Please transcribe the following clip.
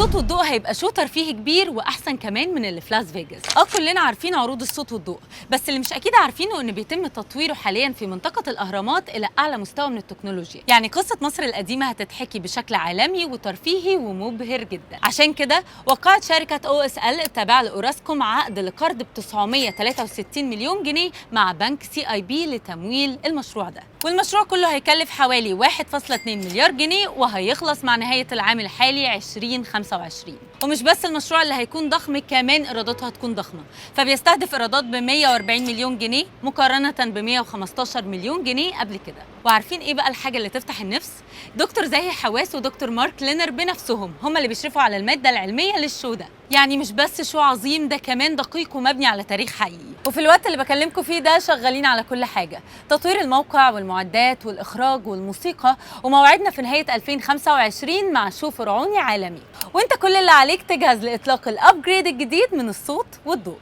الصوت والضوء هيبقى شو ترفيهي كبير واحسن كمان من اللي في لاس فيجاس. كلنا عارفين عروض الصوت والضوء، بس اللي مش اكيد عارفينه ان بيتم تطويره حاليا في منطقه الاهرامات الى اعلى مستوى من التكنولوجيا. يعني قصه مصر القديمه هتتحكي بشكل عالمي وترفيهي ومبهر جدا. عشان كده وقعت شركه OSL التابعه لاوراسكوم عقد لقرض ب 963 مليون جنيه مع بنك CIB لتمويل المشروع ده، والمشروع كله هيكلف حوالي 1.2 مليار جنيه وهيخلص مع نهايه العام الحالي 2025. ومش بس المشروع اللي هيكون ضخم، كمان ايراداته هتكون ضخمه، فبيستهدف ايرادات ب 140 مليون جنيه مقارنه ب 115 مليون جنيه قبل كده. وعارفين ايه بقى الحاجه اللي تفتح النفس؟ دكتور زاهي حواس ودكتور مارك لينر بنفسهم هم اللي بيشرفوا على الماده العلميه للشو ده. يعني مش بس شو عظيم، ده كمان دقيق ومبني على تاريخ حقيقي. وفي الوقت اللي بكلمكم فيه ده شغالين على كل حاجه، تطوير الموقع والمعدات والاخراج والموسيقى، وموعدنا في نهايه 2025 مع شو فرعوني عالمي. وانت كل اللي عليك تجهز لاطلاق الابجريد الجديد من الصوت والضوء.